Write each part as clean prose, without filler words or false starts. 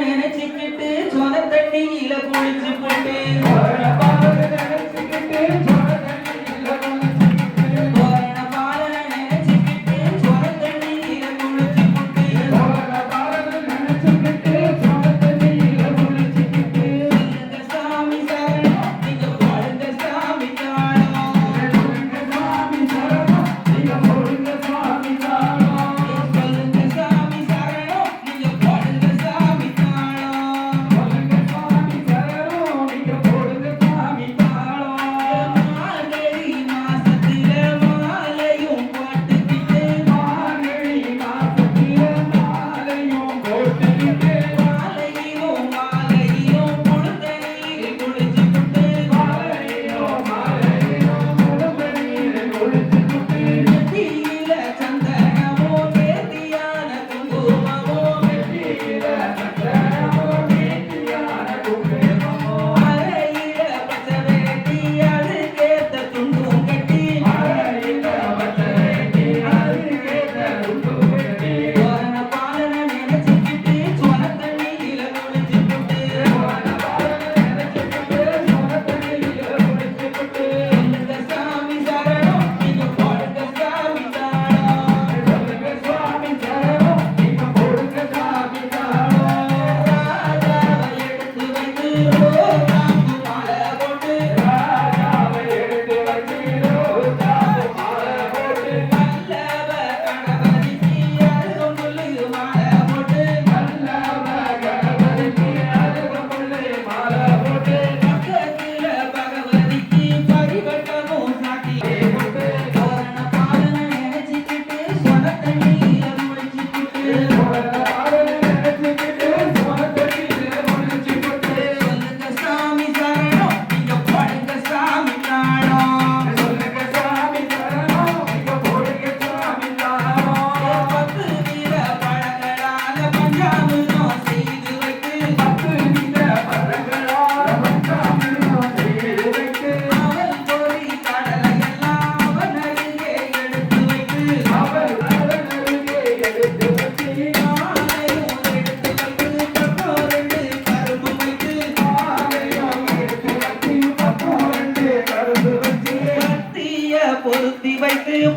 நினைச்சுக்கிட்டு சொந்த தண்ணியில குளிச்சு போட்டு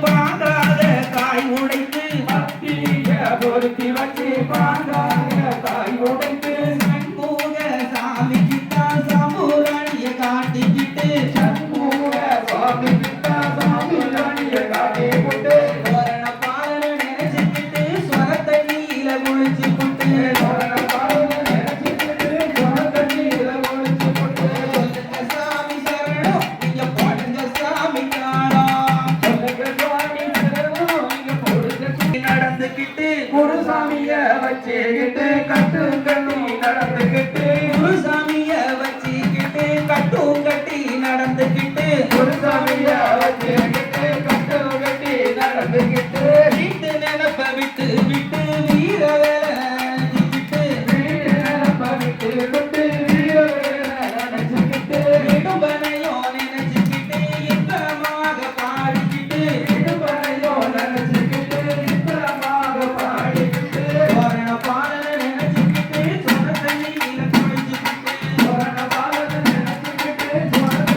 பாங்காக காய் உடைத்து பக்திய பொருத்தி வச்சு பாங்காக காய் உடைத்து சண்முக சாமி கிட்ட சமுராணிய காட்டிக்கிட்டு சண்முக சாமி கிட்ட சாமுராணிய காட்டி விட்டு தோரண பாலன நினைச்சுக்கிட்டு ஸ்வரத்தை நீல குளிச்சு புட்டு தோரண பாலன நினைச்சுக்கிட்டு சொந்த நீல ஒழிச்சு விட்டு சொல்லுங்க சாமி சரணம் நீங்க போடுங்க சாமி காணோம் சொல்லுங்க சுவாமி சரணம் இங்க பொழுது நடந்துக்கிட்டு குருசாமிய வச்சுக்கிட்டு கட்டுங்கண்ணி நடந்துக்கிட்டு குருசாமிய வச்சுக்கிட்டு கட்டும் கட்டி நடந்துக்கிட்டு குருசாமிய வச்சுக்கிட்டு கட்டு கட்டி நடந்துக்கிட்டு வீட்டு நினைப்ப விட்டு விட்டு வீர வேலை நினைச்சுக்கிட்டு வீடு நிரப்ப விட்டு விட்டு வீரவேலை நினைச்சுக்கிட்டு விடுபனையோ நினைச்சுக்கிட்டு இன்பமாக பாடிக்கிட்டு இடுபறையோ நினைச்சுக்கிட்டு இன்பமாக பாடிக்கிட்டு தோரண பாலன நினைச்சுக்கிட்டு சொன்ன தண்ணியில குளிச்சுக்கிட்டு சொரண பாலனை நினைச்சுக்கிட்டு சொரண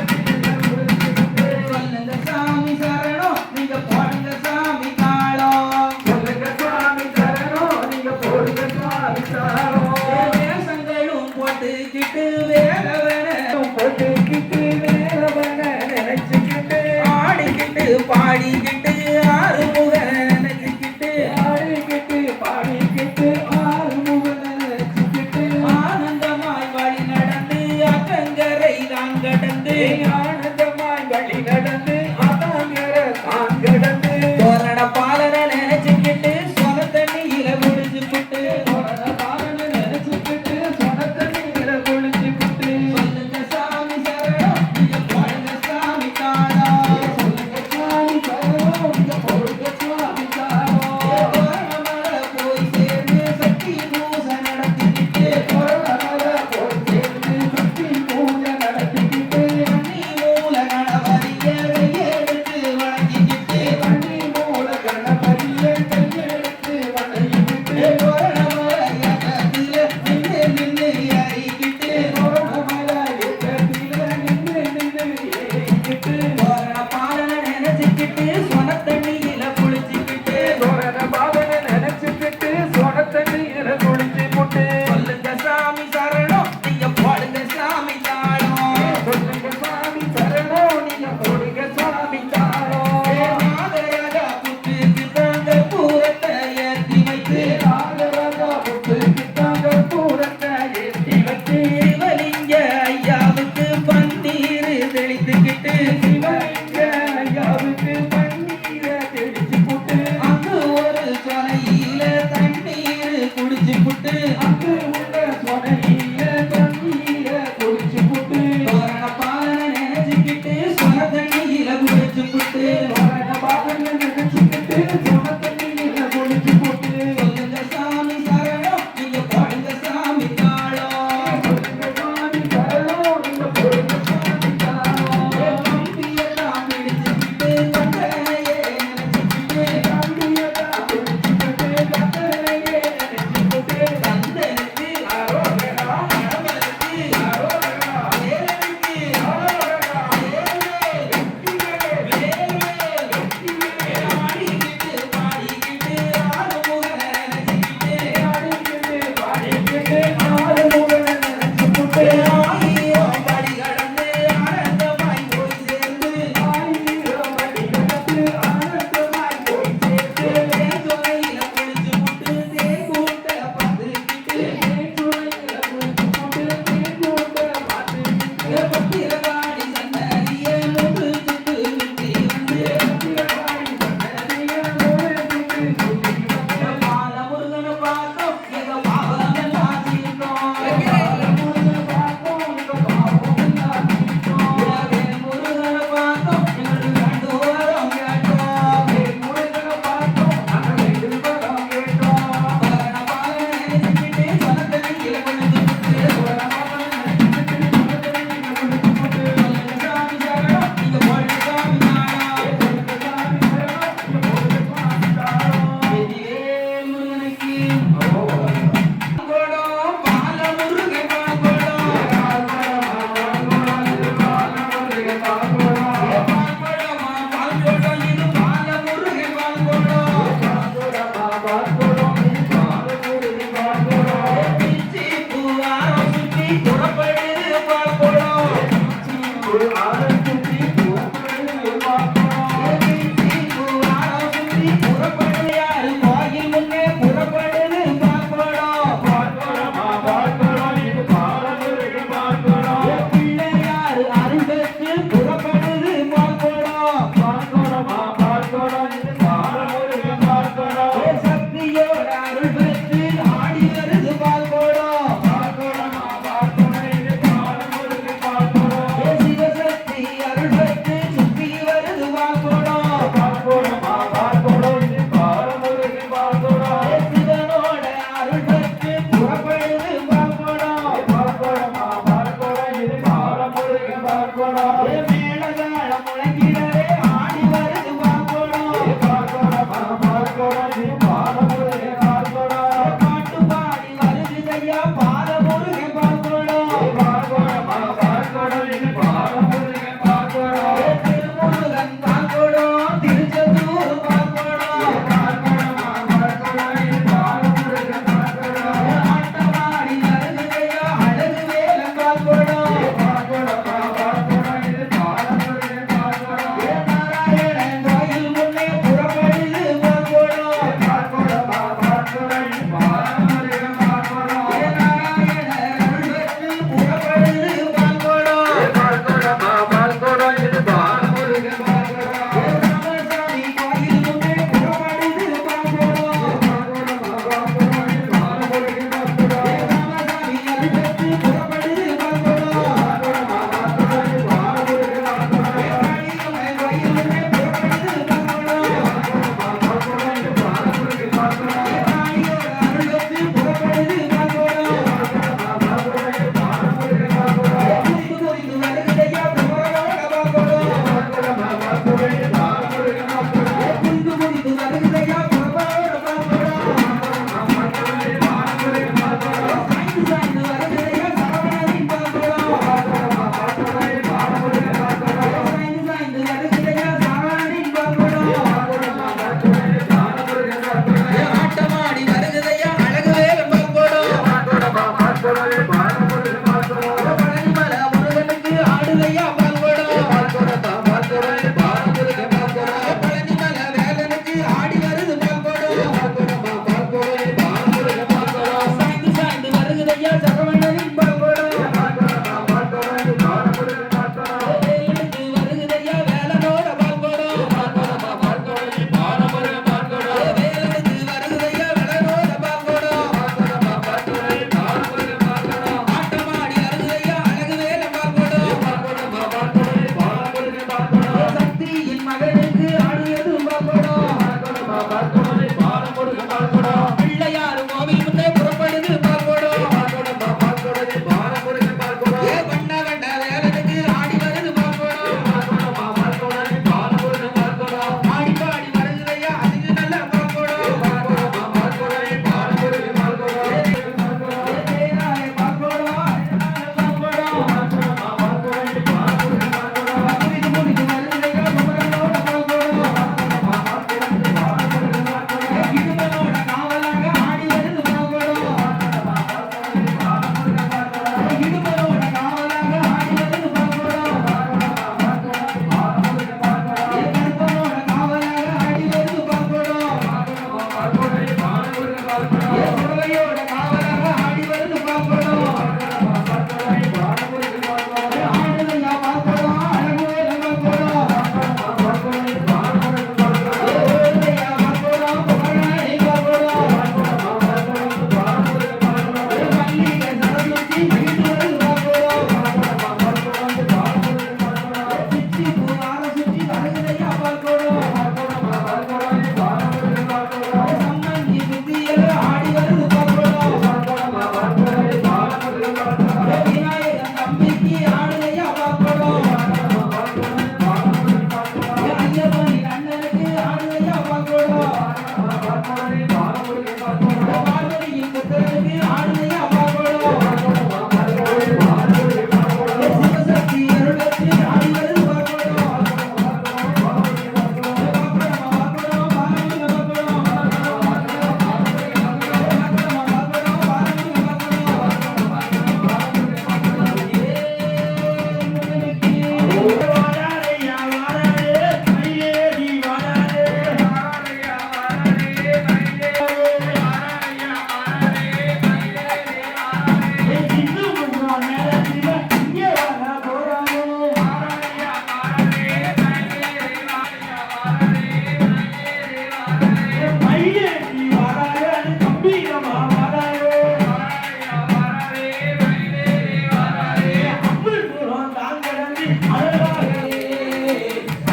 குளிச்சுக்கிட்டு சொல்லுங்க சாமி சரணம் நீங்க போடுங்க சாமி காலம் சொல்லுங்க சுவாமி சரணம் நீங்க போடுங்க சுவாமி சரணம் வேஷங்களும் போட்டுக்கிட்டு வேலவன போட்டுக்கிட்டு வேலவன நினைச்சுக்கிட்டு ஆடிக்கிட்டு பாடிக்கிட்டு ஆறுமுக நினைச்சுக்கிட்டு ஆடிக்கிட்டு பாடிக்கிட்டு ஆறுமுகன நினைச்சுக்கிட்டு ஆனந்தமாய் வழி நடந்து அக்கங்கரை தான் கடந்து ஆனந்தமாய் வழி நடந்து அதாங்கர தான் கடந்து தோரண பாலன நினைச்சுக்கிட்டு சொன தண்ணியில குடிச்சு புட்டு சொரண பாலனை நினைச்சுக்கிட்டு சொனத்த நீர குளிச்சுக்கிட்டு சொல்லுங்க சாமி சரணம் நீங்க போடுங்க சாமி காலம் சொல்லுங்க சுவாமி சரணம் இங்க போடுங்க சுவாமி சரணம் தோரணமல போய் சேர்ந்து சக்தி பூசை நடத்திக்கிட்டு கொரோனால போய் சேர்ந்து சக்தி பூஜை நடத்திக்கிட்டு நீ ஒரு ஆளை சுற்றி புறப்படுது பார்க்கணும். வாரம் சுற்றி புறப்படு யாரு கோயில் முன்னே புறப்படுது பார்க்கணும். பார்க்கணுமா பார்க்கணும் இது பாரம்பரிய பார்க்கணும். பிள்ளையாரு அருள் பெற்று புறப்படுது பார்க்கணும். பார்க்கணுமா பார்க்கணும் இது பாரம்பரிய பார்க்கணும். சக்தியோட அருள் பெற்று ஆடி வருது பார்க்கணும். பார்க்கணுமா பார்க்கணும் இது பாரம்பரிய பார்க்கணும். சிவசக்தி அருள் பெற்று சுற்றி வருது பார்க்கணும். பார்க்கணுமா பார்க்கணும் இது பாரம்பரிய பார்க்கணும். சிவனோட அருள் பெற்று புறப்படுது பார்க்கணும். பார்க்கணுமா பார்க்கணும் இது பாரம்பரிய பார்க்கணும். மேளதாளம் முழங்கிடவே ஆடி வருது பார்க்கணும். பார்க்கணுமா பார்க்கணும் இது பாரம்பரிய பார்க்கணும். பாட்டு பாடி வருது ஐயா பாலமுருகன் பார்க்கணும். பார்க்கணுமா பார்க்கணும் இது பாரம்பரிய பார்க்கணும். திருமுருகன் பார்க்கணும். திருச்செந்தூர் பார்க்கணும். பார்க்கணுமா பார்க்கணும் இது பாரம்பரிய பார்க்கணும். ஆட்டமாடி வருது ஐயா அழகு வேலன் பார்க்கணும். பார்க்கணுமா பார்க்கணும் இது பாரம்பரிய பார்க்கணும்.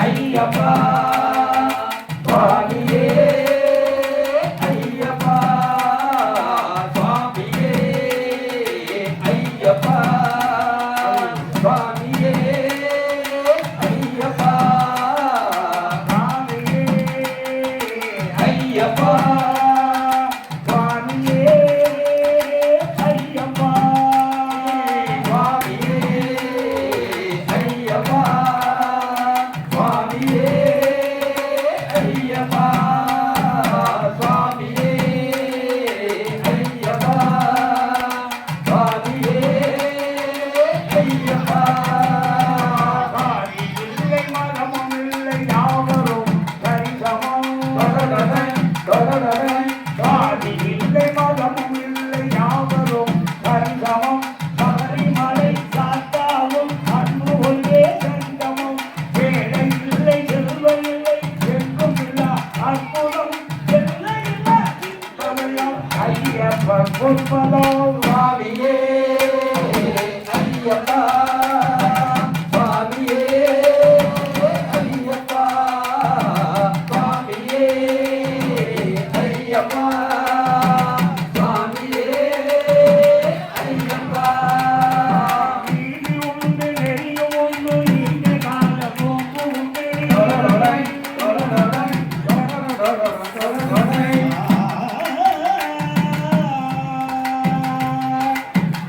ஐயப்பா சுவாமியே ஐயப்பா சுவாமியே ஐயப்பா சுவாமியே ஐயப்பா ஐயப்பா சுவாமியே ஐயப்பா சுவாமியே ஐயப்பா சுவாமியே ஐயப்பா சுவாமியே ஐயப்பா சுவாமியே ஐயப்பா இல்லை மதமும் இல்லை யாவரும் சரிசமம் சாதி இல்லை மதமும் இல்லை யாவரும் சரிசமம் சபரிமலை சாத்தாவும் அன்பு ஒன்றே சங்கமம் வேலை இல்லை செல்வம் இல்லை எங்கும் இல்லா அற்புதம் எல்லை இல்லா சித்தமயம் ஐயப்பன் பொற்பதம் சுவாமியே ஐயப்பா சுவாமியே ஐயப்பா சுவாமியே ஐயப்பா சுவாமியே ஐயப்பா நீதி உண்டு நெறியும் உண்டு நீண்ட கால போக்கு உண்டு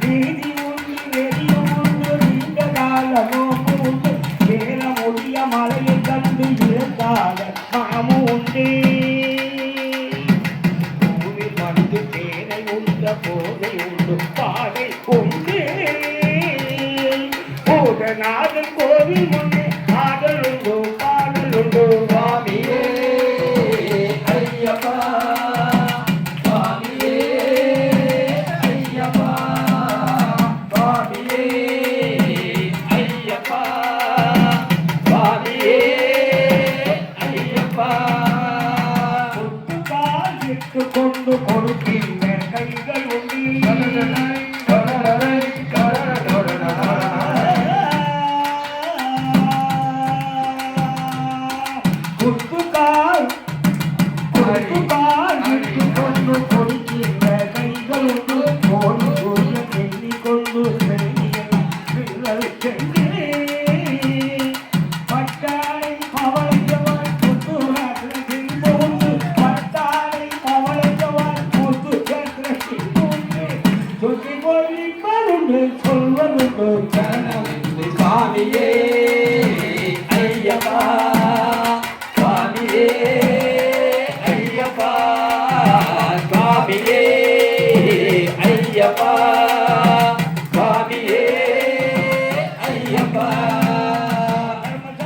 நீதி உண்டு நெறியும் உண்டு நீண்ட கால போக்கு உண்டு சேர முடிய மலையை கண்டு இருந்தாத மனமும் உண்டு பூவில் வந்து தேனை உண்ட போதை உண்டு பாதை உண்டு பூதநாதன் கோவில் முன்னே ஆடல் உண்டு பாடல் உண்டு சுவாமியே ஐயப்பா சுவாமியே ஐயப்பா சுவாமியே ஐயப்பா சுவாமியே ஐயப்பா முத்துக்கால் இட்டு கொண்டு கொடுக்கின்ற கைகள் உண்டு முத்துக்கால் இட்டு கொண்டு கொடுக்கின்ற கைகள் உண்டு கோடி கோடி எண்ணிக்கொண்டு விரல் சென்று பட்டாளை பவளையவாள் முத்துராத்திர சிம்புண்டு பட்டாளை பவளையவாள் முத்துராத்திர சிம்புண்டு சுற்றி பொழிப்பதுண்டு சொல்வதுண்டு சரணம் சுவாமியே ஐயப்பா சுவாமியே ஐயப்பா சுவாமியே ஐயப்பா சுவாமியே ஐயப்பா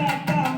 ஐயப்பா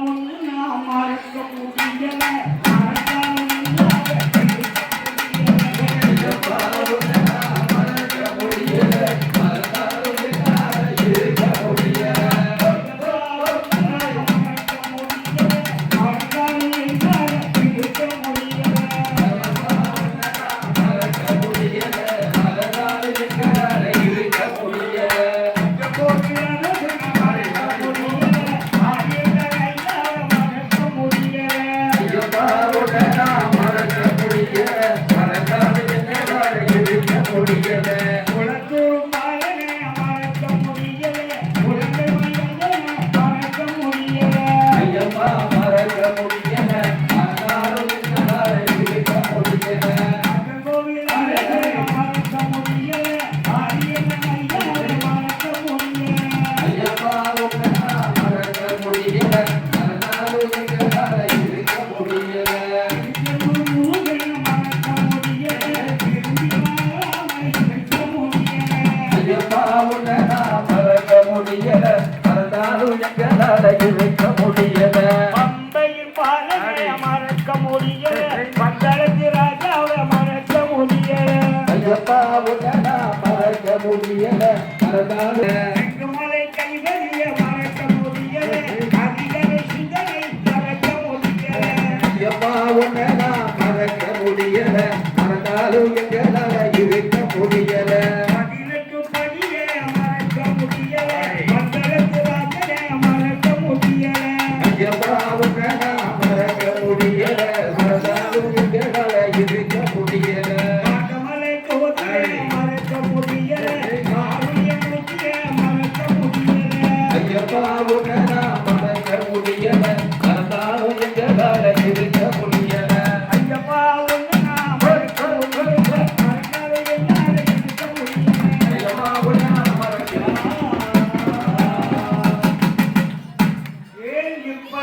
ஒன்று நாம் மறக்க முடியல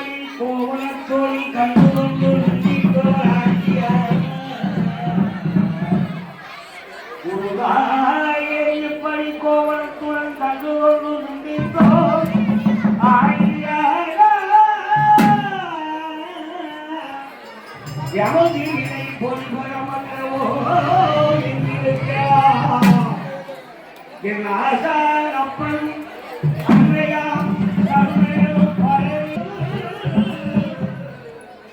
எப்படி கோவலத்தோழி கண்டு கொண்டு நந்தித்தோராகிய முருகாயே எப்படி கோவலத்துடன் கண்டு கொண்டு நந்தித்தோ யமதீனை பொன்பரமல்லவோ என்றிருக்கிறார் என் ஆசான் அப்பன் அன்னையாம் கருணையும் பரவி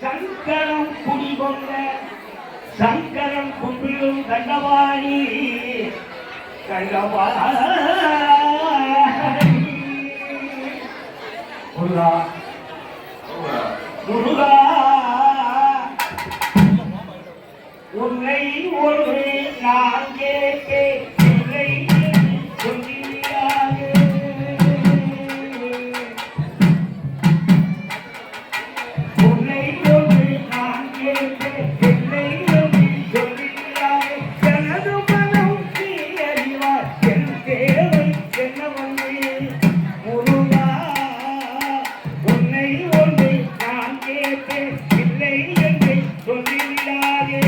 சங்கரம் குடிகொண்ட சங்கரம் கும்பிடும் கண்டவாணி முருகா முருகா உன்னை ஒரு நான் கேட்டேன் இல்லை சொல்லியாக உன்னை ஒரு நான் கேட்டேன் இல்லை சொல்லியாக எனது மனம் நீ அறிவார் என் தேவை என்னவென்று முருகா உன்னை ஒன்று நான் கேட்டேன் இல்லை என்று சொல்லிவிடாதே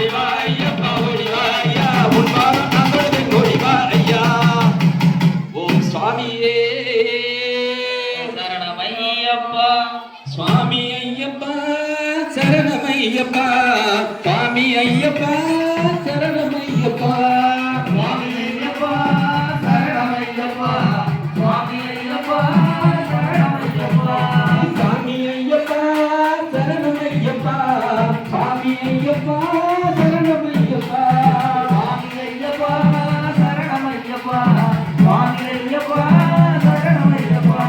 ஓடிவா ஐயப்பா ஓடிவா ஐயா உன் பாதம் நான் தொழுவேன் ஓடிவா ஐயா ஓம் சுவாமியே சரணமையப்பா சுவாமி ஐயப்பா சரணமையப்பா சுவாமி ஐயப்பா சரணமையப்பா சுவாமி ஐயப்பா சரணமையப்பா சுவாமி ஐயப்பா சரணமையப்பா சுவாமி ஐயப்பா சரணமையப்பா சுவாமி ஐயப்பா சரணமையப்பா சுவாமி ஐயப்பா சரணமையப்பா சுவாமி ஐயப்பா சரணமையப்பா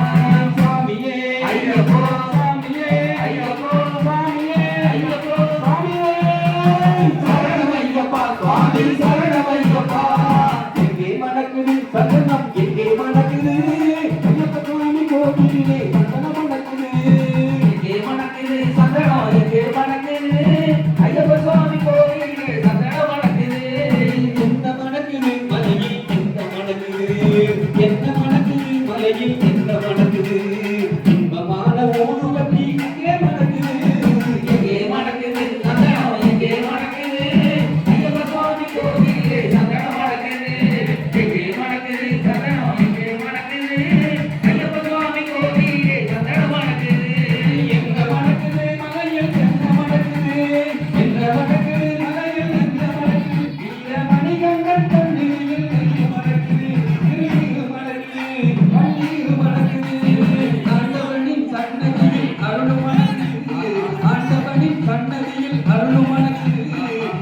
சுவாமியே ஐயப்போ சுவாமியே ஐயப்போ சுவாமியே ஐயப்போ சுவாமியே சரணமையப்பா சுவாமி சரணமையப்பா எங்கே மணக்குது சரணம் எங்கே மணக்குது ஐயப்ப சுவாமி கோவிலே சரணம் மணக்குது எங்கே மணக்குது சந்தனம் எங்கே மணக்குது ஐயப்ப சுவாமி கோயிலே சந்தனம் மணக்குது என்ன மணக்குது மலையில் என்ன மணக்குது என்ன மணக்குது மலையில் என்ன மணக்குது இன்பமான ஊதுவத்தி இங்கே மணக்குது எங்கே மணக்குது சந்தனம் எங்கே மணக்குது ஐயப்ப சுவாமி கோயிலே சந்தனம் மணக்குது எங்கே மணக்குது சந்தனம் எங்கே மணக்குது ஐயப்ப சுவாமி கோயிலே சந்தனம் மணக்குது என்ன மணக்குது மலையில் என்ன மணக்குது என்ன மணக்குது மலையில் என்ன மணக்குது வீர மணிகண்டன் கண்ணீரில் நெல்லு மணக்குது திருநீரு மணக்குது பன்னீரு மணக்குது ஆண்டவனின் சன்னதியில் அருள் மணக்குது ஆண்டவனின் சன்னதியில் அருள் மணக்குது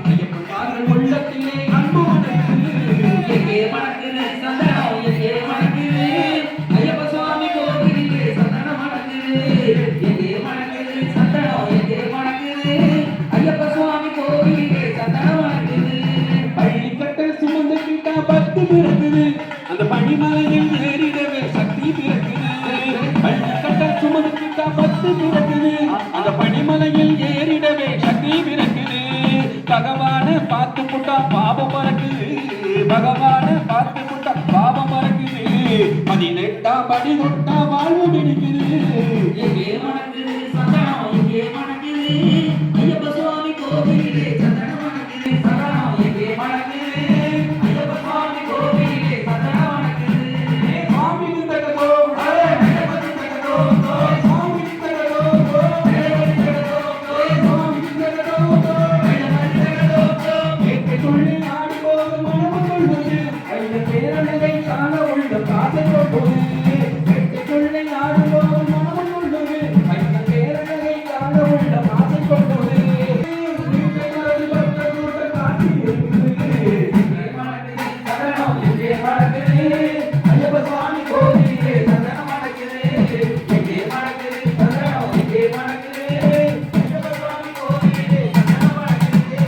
ஐயப்பன் பாதல் உள்ளத்திலே அன்பு மணக்குது எங்கே மணக்குது சந்தனம் எங்கே மணக்குது ஐயப்ப சுவாமி கோயிலே சந்தனம் மணக்குது எங்கே மணக்குது சந்தனம் எங்கே மணக்குது ஐயப்ப சுவாமி கோயிலே சந்தனம் மணக்குது பள்ளிக்கட்டை சுமந்து கிட்டா பக்தி பிறக்குது அந்த பனிமலையில் ஏறிடவே சக்தி பிறக்குது பள்ளிக்கட்டை சுமந்து கிட்டா பக்தி பிறக்குது அந்த பனிமலையில் ஏறிடவே சக்தி பிறக்குது பகவான பார்த்து புட்டா பாபம் பறக்குது பகவான பார்த்து புட்டா பாபம் பறக்குது 18ஆம் படி தொட்டா வாழ்வு பிடிக்குது எங்கே மணக்குது சந்தனம் எங்கே மணக்குது ஐயப்ப சுவாமி கோயிலே சந்தனம் மணக்குது சந்தனம் எங்கே மணக்குது ஐயப்ப சுவாமி கோயிலே சந்தனம் மணக்குது சாமி தகதோ கணபதி தகதோ சாமி தகதோ கணபதி தகதோ சாமி தகதோ கணபதி தகதோ கேட்டுள்ளே ஆடி போகும் மனம் கொள்வது ஐய பேரழகை காண உள்ள காதை கொள்வது கேட்டுள்ளே ஆடி போகும் மனம் கொள்வது ஐய பேரழகை காண உள்ள காதை கொள்வது காட்சி இருக்குது சந்தனம் எங்கே மணக்குது ஐயப்ப சுவாமி கோயிலே சந்தனம் மணக்குது எங்கே மணக்குது சந்தனம் எங்கே மணக்குது ஐயப்ப சுவாமி கோயிலே சந்தனம் மணக்குது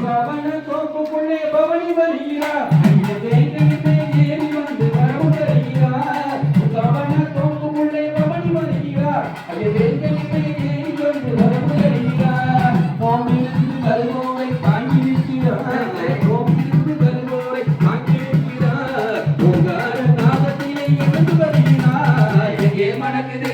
பவன தோப்புக்குள்ளே பவனி வருகிறார் ஐய வேங்கனிலே ஏறி வந்து வரவு தருகிறார் பவன தோப்புக்குள்ளே பவனி வருகிறார் ஐய வேங்கனிலே ஏறி வந்து வரவு தருகிறார் நோம்பிலிருந்து வருவோரை தாங்கி நிற்கிறார் நோம்பிலிருந்து வருவோரை தாங்கி நிற்கிறார் ஓங்கார நாதத்திலே எழுந்து வருகிறார் எங்கே மணக்குது